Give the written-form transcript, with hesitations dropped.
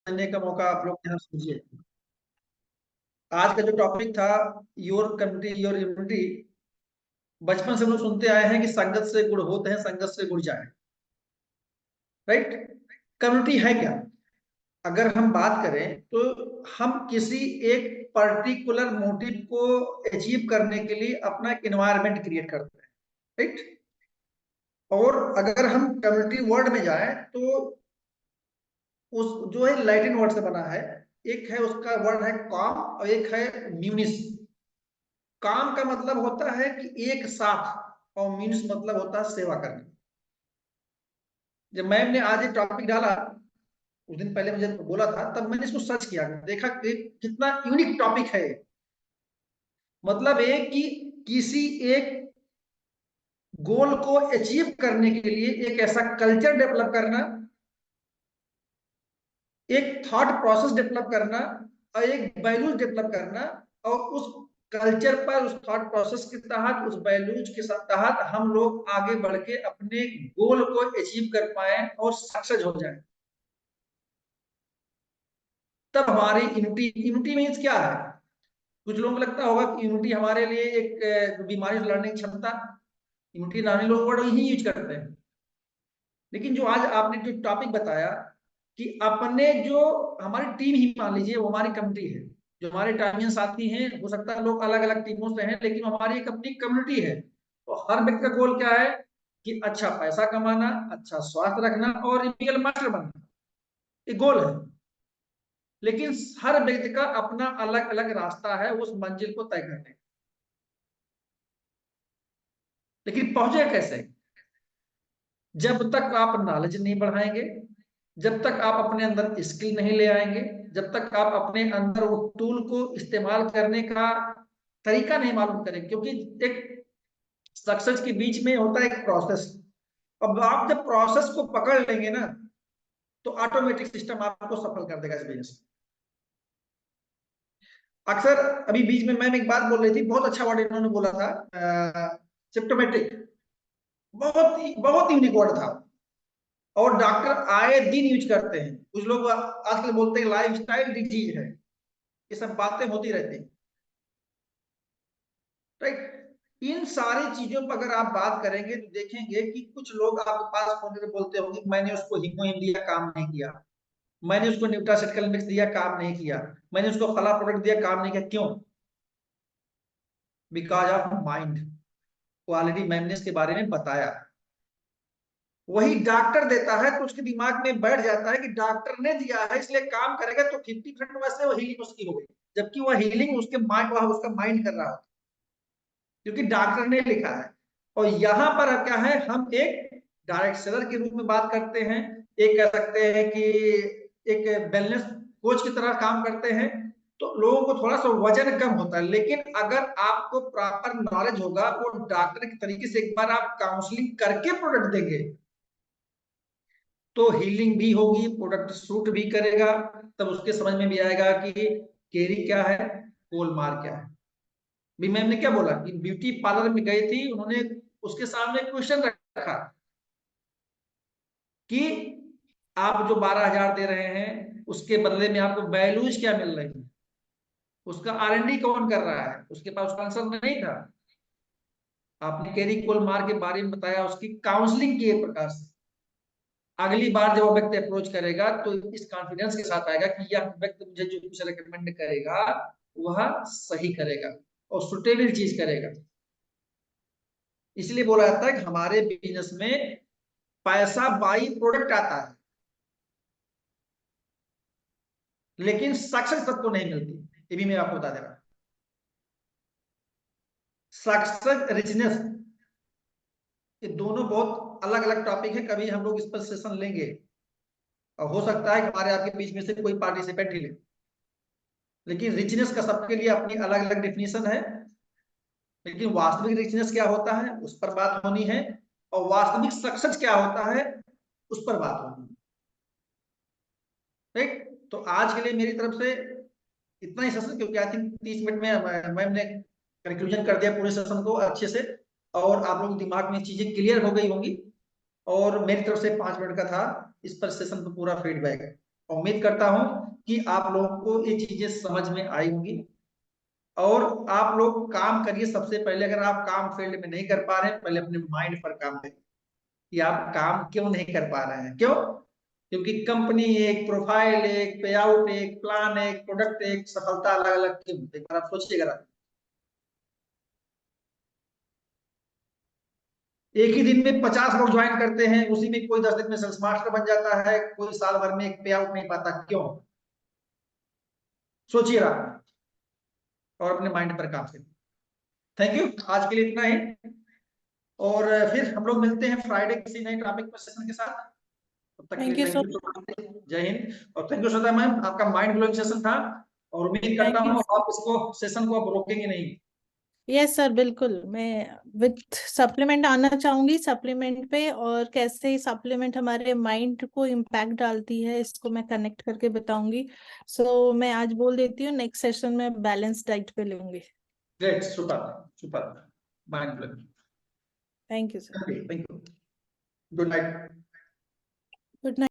जानने का मौका आप लोग यहाँ समझिए। आज का जो टॉपिक था, योर कंट्री योर इम्यूनिटी। बचपन से हम लोग सुनते आए हैं कि संगत से गुण होते हैं, संगत से गुण जाए। राइट। कम्युनिटी है क्या? अगर हम बात करें तो हम किसी एक पर्टिकुलर मोटिव को अचीव करने के लिए अपना एक एनवायरनमेंट क्रिएट करते हैं। राइट। और अगर हम कम्युनिटी वर्ड में जाए तो उस जो है लैटिन वर्ड से बना है। एक है उसका वर्ड है कॉम और एक है म्यूनिस। काम का मतलब होता है कि एक साथ, और म्यूनिस मतलब होता है सेवा करना। जब मैम ने आज एक टॉपिक डाला, उस दिन पहले मुझे बोला था, तब मैंने इसको सर्च किया, देखा कि कितना यूनिक टॉपिक है। मतलब है कि किसी एक गोल को अचीव करने के लिए एक ऐसा कल्चर डेवलप करना, एक थॉट प्रोसेस डेवलप करना और एक वैल्यूज डेवलप करना, और उस कल्चर पर, उस थॉट प्रोसेस के तहत, उस वैल्यूज के तहत हम लोग आगे बढ़ के अपने गोल को अचीव कर पाए और सक्सेस हो जाए। तब हमारी यूनिटी मीन्स क्या है? कुछ लोगों को लगता होगा कि यूनिटी हमारे लिए एक बीमारी से लड़ने की क्षमता, यूनिटी नामी लोग वर्ड यही यूज करते हैं। लेकिन जो आज आपने जो टॉपिक बताया कि अपने जो हमारी टीम ही मान लीजिए वो हमारी कम्युनिटी है, जो हमारे टाइमियन साथी हैं, हो सकता है लोग अलग अलग टीमों से हैं, लेकिन हमारी एक अपनी कम्युनिटी है। तो हर व्यक्ति का गोल क्या है कि अच्छा पैसा कमाना, अच्छा स्वास्थ्य रखना और रियल मास्टर बनना, ये गोल है। लेकिन हर व्यक्ति का अपना अलग अलग रास्ता है उस मंजिल को तय करने का। लेकिन पहुंचे कैसे? जब तक आप नॉलेज नहीं बढ़ाएंगे, जब तक आप अपने अंदर स्किल नहीं ले आएंगे, जब तक आप अपने अंदर वो टूल को इस्तेमाल करने का तरीका नहीं मालूम करेंगे, क्योंकि एक सक्सेस के बीच में होता है एक प्रोसेस। अब आप जब प्रोसेस को पकड़ लेंगे ना, तो ऑटोमेटिक सिस्टम आपको सफल कर देगा इस बिजनेस। अक्सर अभी बीच में मैम एक बात बोल रही थी, बहुत अच्छा वर्ड इन्होंने बोला था, सिम्टोमेटिक। बहुत यूनिक वर्ड था, और डॉक्टर आए दिन यूज करते हैं। कुछ लोग आजकल बोलते हैं लाइफ स्टाइल डिजीज है, ये सब बातें होती रहती हैं। राइट। इन सारी चीजों पर अगर आप बात करेंगे तो देखेंगे कि कुछ लोग आपके पास फोन करके बोलते होंगे मैंने उसको हीमोहिम दिया, काम नहीं किया। मैंने उसको न्यूट्रासेटिकल मिक्स दिया, काम नहीं किया। मैंने उसको फला प्रोडक्ट दिया, काम नहीं किया। क्यों? Because of mind. Quality ma'am ने इसके बारे में बताया। वही डॉक्टर देता है तो उसके दिमाग में बैठ जाता है कि डॉक्टर ने दिया है इसलिए काम करेगा, तो 50% वैसे वो हीलिंग उसकी हो गई, जबकि वह हीलिंग उसके माइंड, वह उसका माइंड कर रहा होता, क्योंकि डॉक्टर ने लिखा है। और यहाँ पर क्या है, हम एक डायरेक्ट सेलर के रूप में बात करते हैं, एक कह सकते हैं कि एक वेलनेस कोच की तरह काम करते हैं। तो लोगों को थोड़ा सा वजन कम होता है, लेकिन अगर आपको प्रॉपर नॉलेज होगा, वो डॉक्टर के तरीके से एक बार आप काउंसलिंग करके प्रोडक्ट देंगे तो हीलिंग भी होगी, प्रोडक्ट सूट भी करेगा। तब उसके समझ में भी आएगा कि केरी क्या है, कोलमार क्या है। भी मैम ने क्या बोला कि ब्यूटी पार्लर में गई थी, उन्होंने उसके सामने क्वेश्चन रखा कि आप जो 12,000 दे रहे हैं उसके बदले में आपको वैल्यूज क्या मिल रही है, उसका R&D कौन कर रहा है? उसके पास उसका आंसर नहीं था। आपने केरी कोलमार के बारे में बताया, उसकी काउंसलिंग की एक प्रकार से। अगली बार जब वो व्यक्ति अप्रोच करेगा तो इस कॉन्फिडेंस के साथ आएगा कि यह व्यक्ति मुझे जो कुछ रेकमेंड करेगा वह सही करेगा और सुटेबल चीज करेगा। इसलिए बोला जाता है कि हमारे बिजनेस में पैसा बाई प्रोडक्ट आता है, लेकिन सक्सेस सबको नहीं मिलती। ये भी मैं आपको बता दे रहा हूं। सक्सेस, रिचनेस, ये दोनों बहुत अलग अलग टॉपिक है। कभी हम लोग इस पर सेशन लेंगे और हो सकता है कि हमारे आपके बीच में से कोई पार्टिसिपेंट ही ले। लेकिन रिचनेस का सबके लिए अपनी अलग अलग डेफिनेशन है, लेकिन वास्तविक रिचनेस क्या होता है उस पर बात होनी है, और वास्तविक सक्सेस क्या होता है उस पर बात होनी है। राइट। तो आज के लिए मेरी तरफ से इतना ही सेशन, क्योंकि आई थिंक 30 मिनट में मैम ने कंक्लूजन कर दिया पूरे सेशन को अच्छे से, और आप लोगों के दिमाग में चीजें क्लियर हो गई होंगी। और मेरी तरफ से 5 मिनट का था इस पर सेशन पर पूरा फीडबैक। उम्मीद करता हूं कि आप लोगों को ये चीजें समझ में आई होंगी और आप लोग काम करिए। सबसे पहले अगर आप काम फील्ड में नहीं कर पा रहे हैं, पहले अपने माइंड पर काम करिए कि आप काम क्यों नहीं कर पा रहे हैं। क्यों? क्योंकि कंपनी एक, प्रोफाइल एक, पे आउट एक, प्लान एक, प्रोडक्ट एक, सफलता अलग अलग क्यों? एक बार आप सोचिएगा। एक ही दिन में 50 लोग ज्वाइन करते हैं, उसी में कोई 10 दिन में सेल्स मास्टर बन जाता है, कोई साल भर में एक पे आउट नहीं पाता। क्यों? सोचिएगा और अपने माइंड पर काम करिए। थैंक यू, आज के लिए इतना ही। और फिर हम लोग मिलते हैं फ्राइडे किसी नए टॉपिक पर सेशन के साथ। तब तक के थैंक लिए you so thank you so much, जय हिंद। और थैंक यू श्रद्धा मैम, आपका माइंड ब्लोइंग सेशन था और उम्मीद करता थैंक यू। हूँ आप इसको सेशन को आप रोकेंगे नहीं। यस सर, बिल्कुल मैं विथ सप्लीमेंट आना चाहूंगी सप्लीमेंट पे, और कैसे सप्लीमेंट हमारे माइंड को इम्पैक्ट डालती है इसको मैं कनेक्ट करके बताऊंगी। सो मैं आज बोल देती हूँ नेक्स्ट सेशन में बैलेंस डाइट पे लूंगी। Great, super super, mind blowing. Thank you sir. Thank you, good night. Good night.